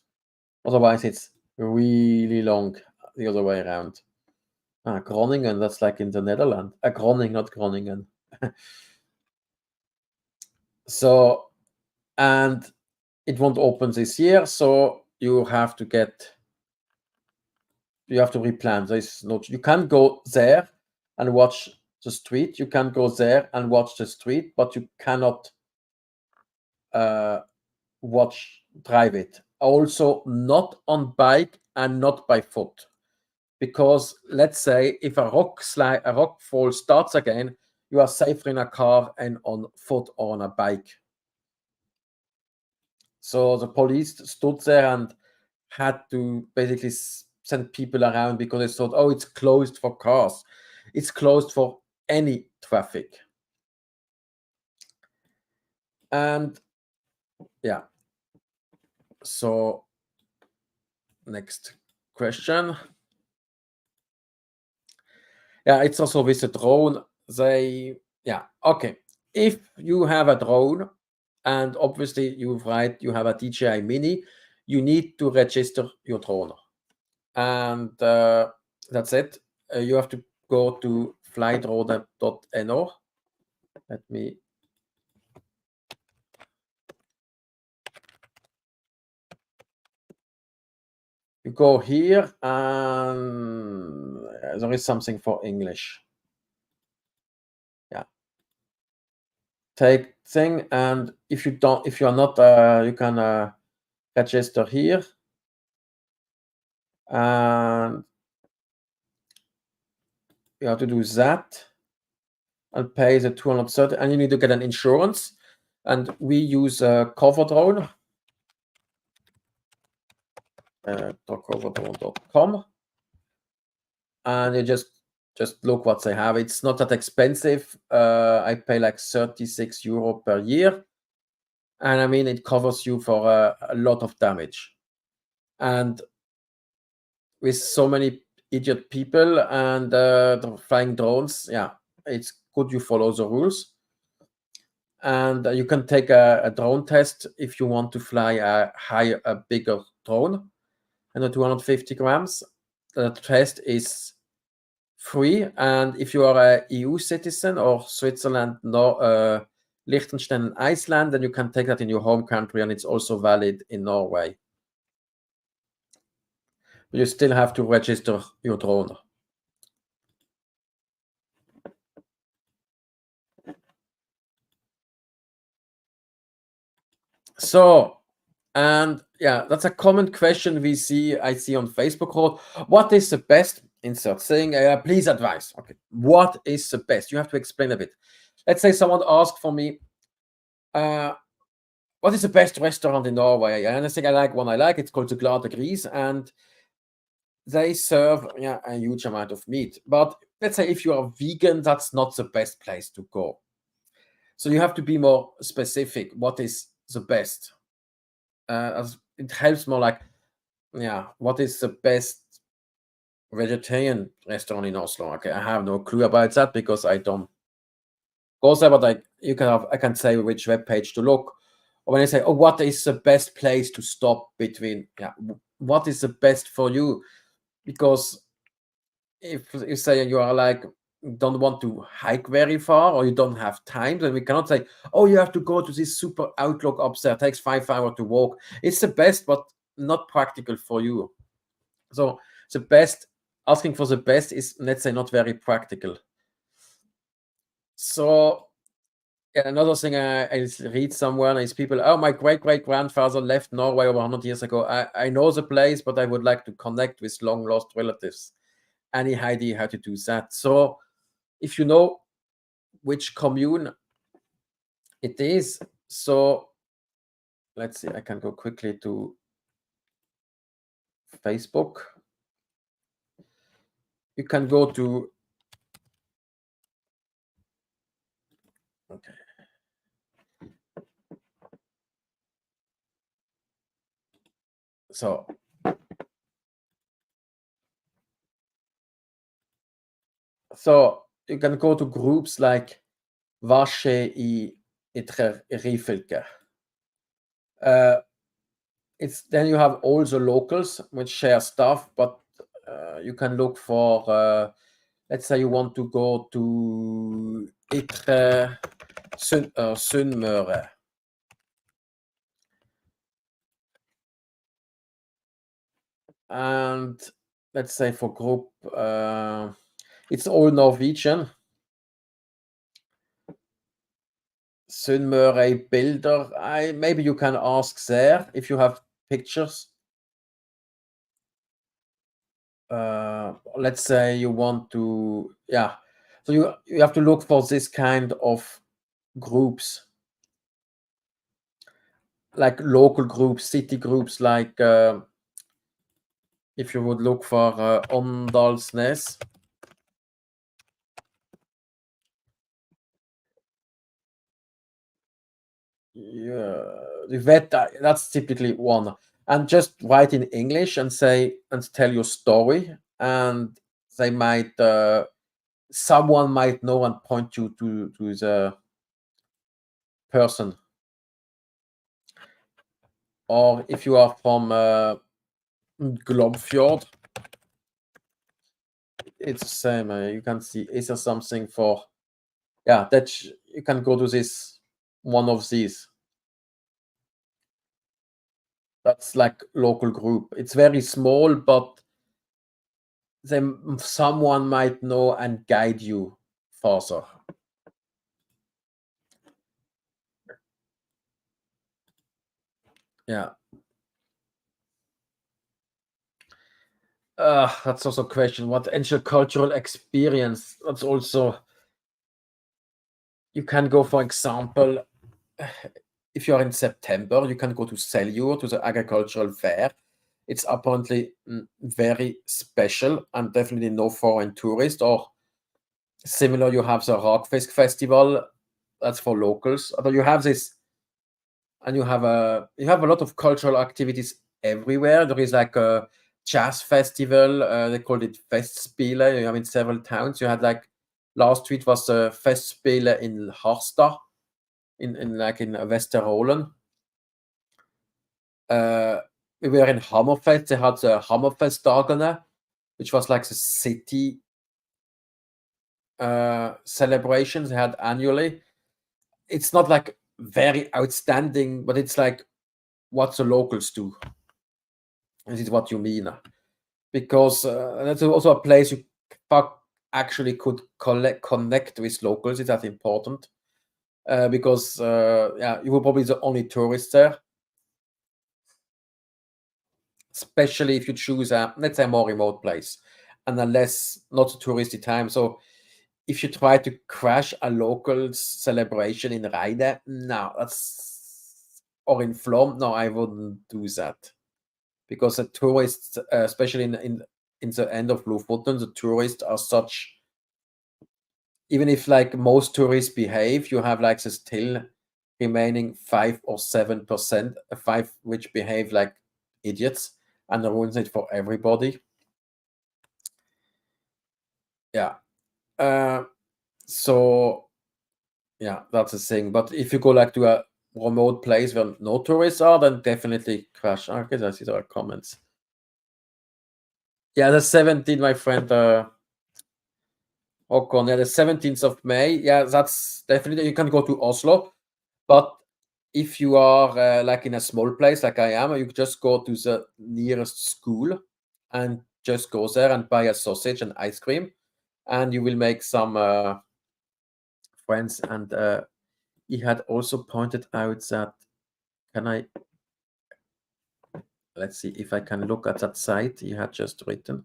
Otherwise, it's really long the other way around. Groningen, that's like in the Netherlands. Groningen, not Groningen. So, and it won't open this year, so you have to replan. There's no, you can go there and watch the street. You can go there and watch the street, but you cannot drive it. Also, not on bike and not by foot. Because let's say if a rock fall starts again, you are safer in a car and on foot or on a bike. So the police stood there and had to basically send people around because they thought, oh, it's closed for cars. It's closed for any traffic. And yeah. So next question. Yeah, it's also with a drone. Okay. If you have a drone and obviously you have a DJI Mini, you need to register your drone. And that's it. You have to go to flydrone.no. Let me. You go here and there is something for English. Yeah. Take thing, and if you are not, you can register here. And you have to do that and pay the 230, and you need to get an insurance. And we use cover drone, coverdrone.com, and you just look what they have. It's not that expensive. I pay like 36 euro per year, and I mean it covers you for a lot of damage. And with so many idiot people and the flying drones, yeah, it's good you follow the rules. And you can take a drone test if you want to fly a bigger drone, and 250 grams. The test is free, and if you are a EU citizen or Switzerland, Liechtenstein, and Iceland, then you can take that in your home country, and it's also valid in Norway. But you still have to register your drone. So, and yeah, that's a common question I see on Facebook. What is the best insert thing? Please advise. Okay, what is the best? You have to explain a bit. Let's say someone asked for me, what is the best restaurant in Norway? And I think I like one I like. It's called the Glade Gris, and they serve a huge amount of meat. But let's say if you are vegan, that's not the best place to go. So you have to be more specific. What is the best? It helps more like, what is the best vegetarian restaurant in Oslo? Okay, I have no clue about that because I don't go there, but I can say which web page to look, or when I say, oh, what is the best place to stop between, yeah, what is the best for you? Because if you say you are like don't want to hike very far or you don't have time, then we cannot say, oh, you have to go to this super outlook up there, it takes 5 hours to walk. It's the best, but not practical for you. So the best, asking for the best is, let's say, not very practical. So yeah, another thing I read somewhere is people, oh, my great great grandfather left Norway over 100 years ago. I know the place, but I would like to connect with long lost relatives. Any idea how to do that? So if you know which commune it is, so let's see, I can go quickly to Facebook. You can go to, okay. So you can go to groups like Vaše I Rifilke. It's then you have all the locals which share stuff, but you can look for, let's say you want to go to Itre Sunnmøre. And let's say for group, it's all Norwegian. Sunnmøre Bilder. Maybe you can ask there if you have pictures. Let's say you want to, yeah. So you have to look for this kind of groups, like local groups, city groups, like if you would look for Åndalsnes. Yeah, that's typically one. And just write in English and say and tell your story, and they might someone might know and point you to the person. Or if you are from Globfjord, it's the same. You can see, is there something for, yeah, that you can go to this one of these. That's like local group. It's very small, but then someone might know and guide you further. Yeah. That's also a question. What ancient cultural experience? That's also, you can go, for example, if you're in September, you can go to Seljord to the agricultural fair. It's apparently very special and definitely no foreign tourist. Or similar, you have the Rakfisk festival. That's for locals. But you have this, and you have a lot of cultural activities everywhere. There is like a jazz festival. They called it Festspiele. You have in several towns. You had like last week was the Festspiele in Harstad, in like in Vesterålen. We were in Hammerfest. They had the Hammerfestdagene, which was like the city celebrations they had annually. It's not like very outstanding, but it's like what the locals do. This is what you mean, because that's also a place you actually could connect with locals. Is that important? Because yeah, you were probably the only tourist there, especially if you choose a, let's say, a more remote place and a less not a touristy time. So if you try to crash a local celebration in Reide, no, that's, or in Flom, no, I wouldn't do that, because the tourists, especially in the end of Lofoten, the tourists are such. Even if like most tourists behave, you have like the still remaining 5 or 7%, five which behave like idiots and ruins it for everybody. Yeah. So yeah, that's the thing. But if you go like to a remote place where no tourists are, then definitely crash. Okay, I see there are comments. Yeah, the 17th, my friend Håkon. Yeah, the 17th of May. Yeah, that's definitely, you can go to Oslo, but if you are like in a small place like I am, you just go to the nearest school and just go there and buy a sausage and ice cream, and you will make some friends. And he had also pointed out that, can I, let's see if I can look at that site he had just written.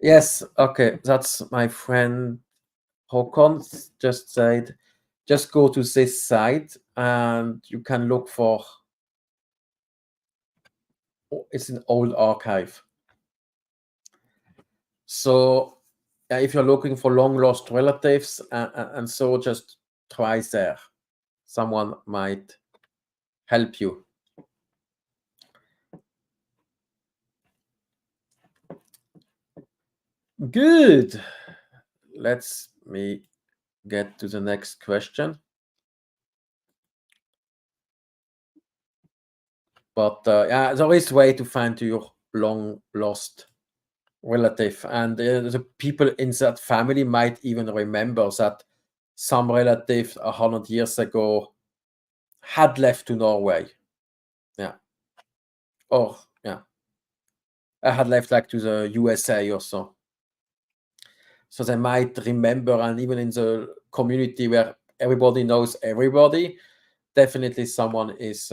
Yes, okay, that's my friend Håkon just said, just go to this site and you can look for, it's an old archive. So if you're looking for long lost relatives and so, just try there. Someone might help you. Good. Let's me get to the next question. But yeah, there is a way to find your long lost relative, and the people in that family might even remember that some relative 100 years ago had left to Norway. Yeah. Or yeah, I had left like to the USA or so. So they might remember, and even in the community where everybody knows everybody, definitely someone is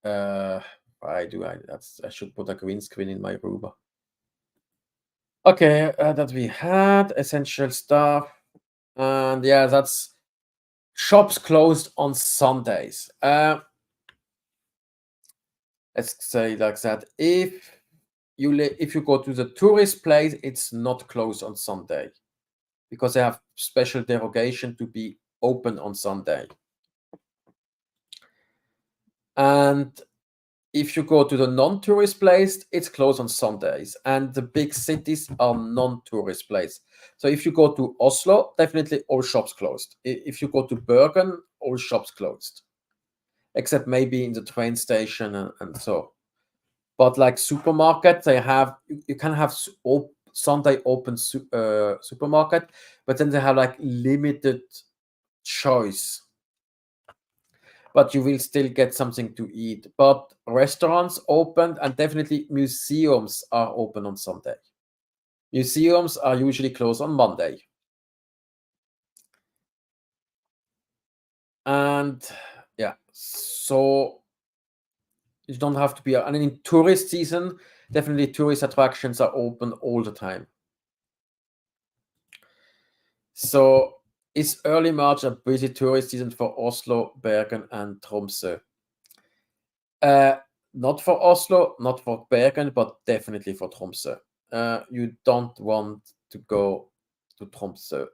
why do I should put a green screen in my room. Okay, that we had essential stuff, and yeah, that's shops closed on Sundays. Let's say like that. If you go to the tourist place, it's not closed on Sunday because they have special derogation to be open on Sunday. And if you go to the non-tourist place, it's closed on Sundays, and the big cities are non-tourist place. So if you go to Oslo, definitely all shops closed. If you go to Bergen, all shops closed, except maybe in the train station and so. But like supermarket, they have, you can have Sunday open supermarket, but then they have like limited choice. But you will still get something to eat. But restaurants opened, and definitely museums are open on Sunday. Museums are usually closed on Monday. And yeah, so you don't have to be, and in tourist season, definitely tourist attractions are open all the time. So is early March a busy tourist season for Oslo, Bergen, and Tromsø? Not for Oslo, not for Bergen, but definitely for Tromsø. You don't want to go to Tromsø.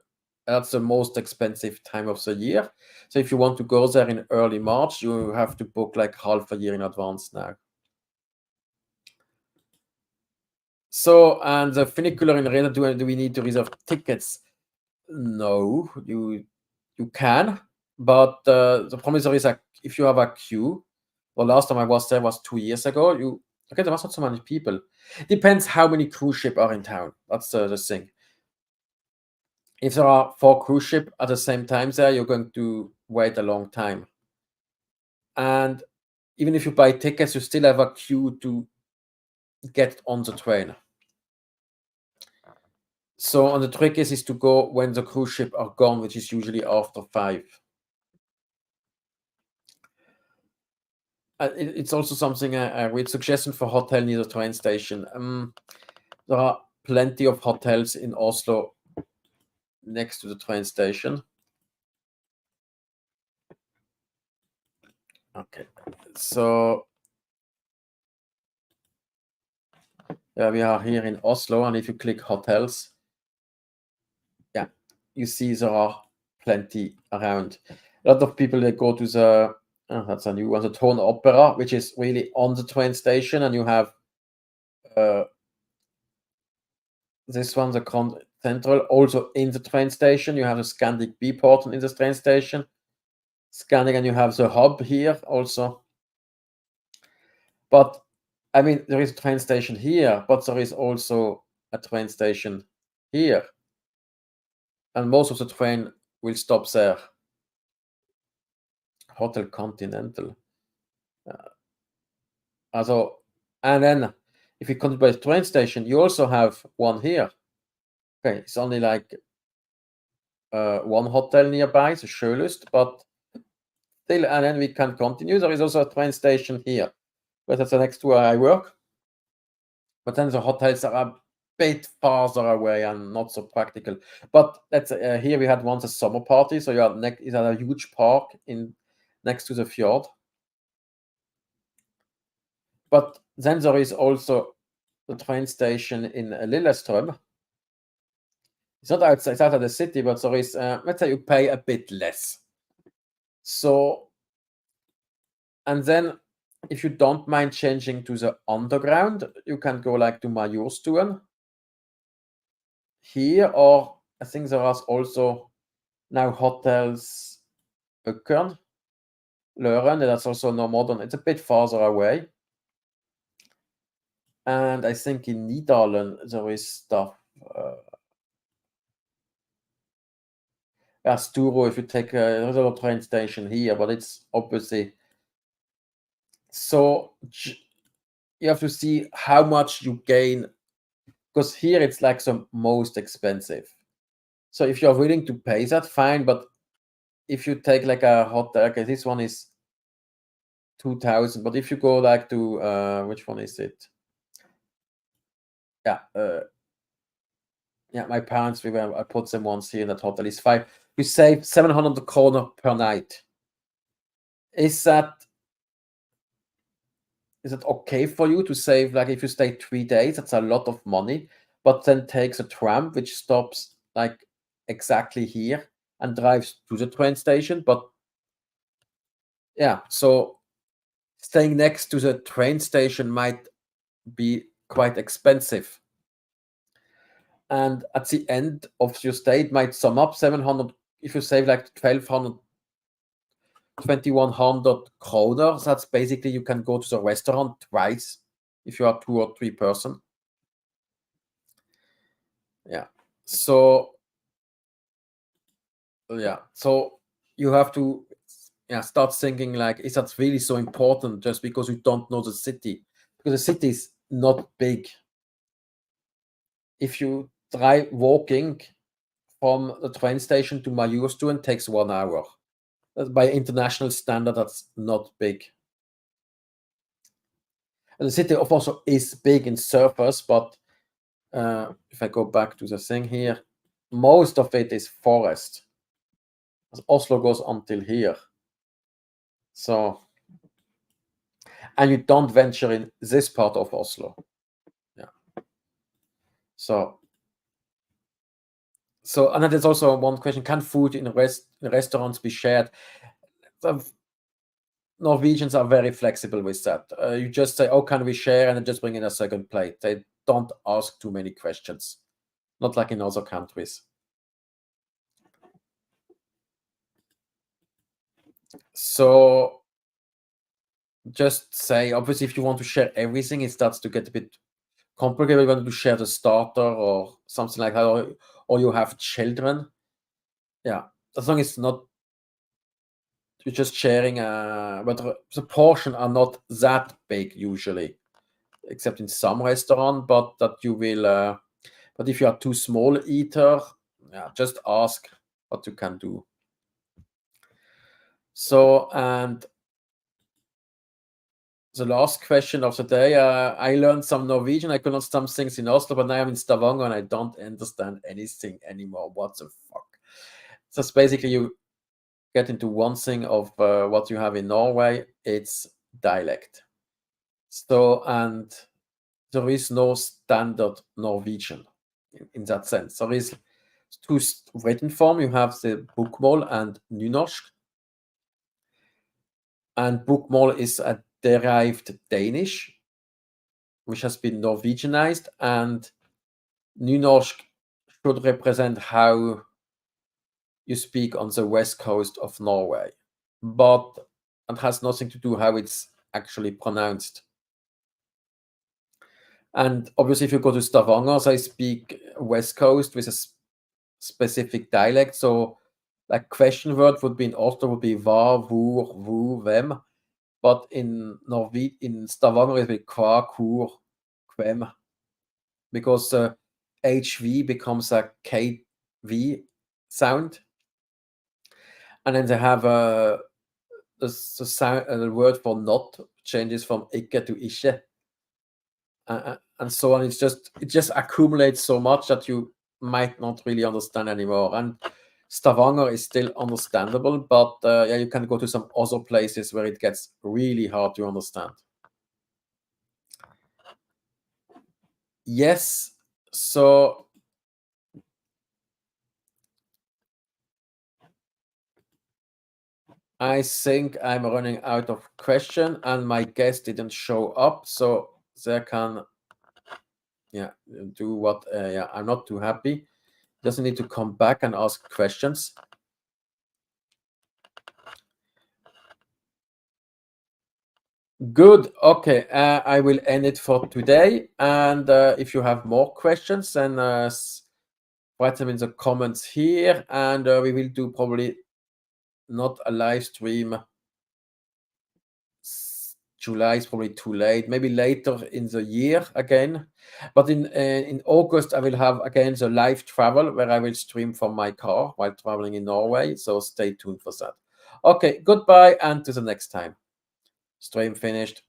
That's the most expensive time of the year. So if you want to go there in early March, you have to book like half a year in advance now. So, and the funicular in Rena, do we need to reserve tickets? No, you can, but the problem is there is if you have a queue. Well, last time I was there was 2 years ago. Okay, there was not so many people. Depends how many cruise ships are in town. That's the thing. If there are 4 cruise ships at the same time there, you're going to wait a long time. And even if you buy tickets, you still have a queue to get on the train. So, and the trick is to go when the cruise ships are gone, which is usually after 5. It's also something I read, suggestion for hotel near the train station. There are plenty of hotels in Oslo next to the train station. Okay, so yeah, we are here in Oslo, and if you click hotels, yeah, you see there are plenty around. A lot of people, they go to the, that's a new one, the Tone Opera, which is really on the train station, and you have this one, the Grand Central, also in the train station. You have the Scandic B port in the train station. Scandic, and you have the hub here also. But I mean, there is a train station here, but there is also a train station here. And most of the train will stop there. Hotel Continental. Also, and then if you come by the train station, you also have one here. Okay, it's only like one hotel nearby, the Sjølust, but still, and then we can continue. There is also a train station here, but that's the next to where I work. But then the hotels are a bit farther away and not so practical. But that's here we had once a summer party, so you are is at a huge park in next to the fjord. But then there is also the train station in Lillestrøm. It's not outside, it's out of the city, but there is, let's say you pay a bit less. So, and then if you don't mind changing to the underground, you can go like to Majorstuen here, or I think there are also now hotels Økern, Løren, that's also no modern. It's a bit farther away. And I think in Nydalen there is stuff. Sturo, if you take there's a train station here, but it's obviously so you have to see how much you gain, because here it's like the most expensive. So if you're willing to pay that, fine. But if you take like a hotel, okay, this one is 2,000. But if you go like to which one is it? Yeah, my parents, I put them once here in that hotel. Is 5. You save 700 kroner per night. Is it okay for you to save, like if you stay 3 days, that's a lot of money, but then takes a tram which stops like exactly here and drives to the train station? But yeah, so staying next to the train station might be quite expensive. And at the end of your stay, it might sum up 700, if you save like 1,200, 2,100 kroner, that's basically you can go to the restaurant twice if you are 2 or 3 person. Yeah. So you have to start thinking like, is that really so important just because you don't know the city? Because the city is not big. If you try walking from the train station to Majorstuen, takes 1 hour. By international standard, that's not big. And the city of Oslo is big in surface, but if I go back to the thing here, most of it is forest. Oslo goes until here. So, and you don't venture in this part of Oslo. Yeah. So, and then there's also one question: can food in restaurants be shared? Norwegians are very flexible with that. You just say, "Oh, can we share?" and then just bring in a second plate. They don't ask too many questions, not like in other countries. So just say, obviously, if you want to share everything, it starts to get a bit complicated. You want to share the starter or something like that, or you have children. Yeah, as long as it's not, you're just sharing, but the portion are not that big usually, except in some restaurant, but that you will, but if you are too small eater, just ask what you can do. So, and the last question of the day, I learned some Norwegian. I could not some things in Oslo, but now I'm in Stavanger and I don't understand anything anymore. What the fuck? So it's basically you get into one thing of what you have in Norway, it's dialect. So, and there is no standard Norwegian in that sense. There is two written form. You have the bokmål and nynorsk. And bokmål is a derived Danish, which has been Norwegianized, and nynorsk should represent how you speak on the west coast of Norway, but it has nothing to do how it's actually pronounced. And obviously, if you go to Stavanger, they speak west coast with a specific dialect. So, like question word would be in Oslo would be var, hvor, vu, hvem, but in Stavanger it will be kva, hvor, hvem, because HV becomes a KV sound, and then they have the sound, the word for not changes from ikke to ikke, and so on. It just accumulates so much that you might not really understand anymore. And Stavanger is still understandable, but yeah, you can go to some other places where it gets really hard to understand. Yes, so I think I'm running out of question, and my guest didn't show up, so they can, yeah, do what. Yeah, I'm not too happy. Doesn't need to come back and ask questions. Good. Okay, I will end it for today. And if you have more questions, then write them in the comments here, and we will do probably not a live stream. July is probably too late. Maybe later in the year again. But in August, I will have again the live travel where I will stream from my car while traveling in Norway. So stay tuned for that. Okay, goodbye and to the next time. Stream finished.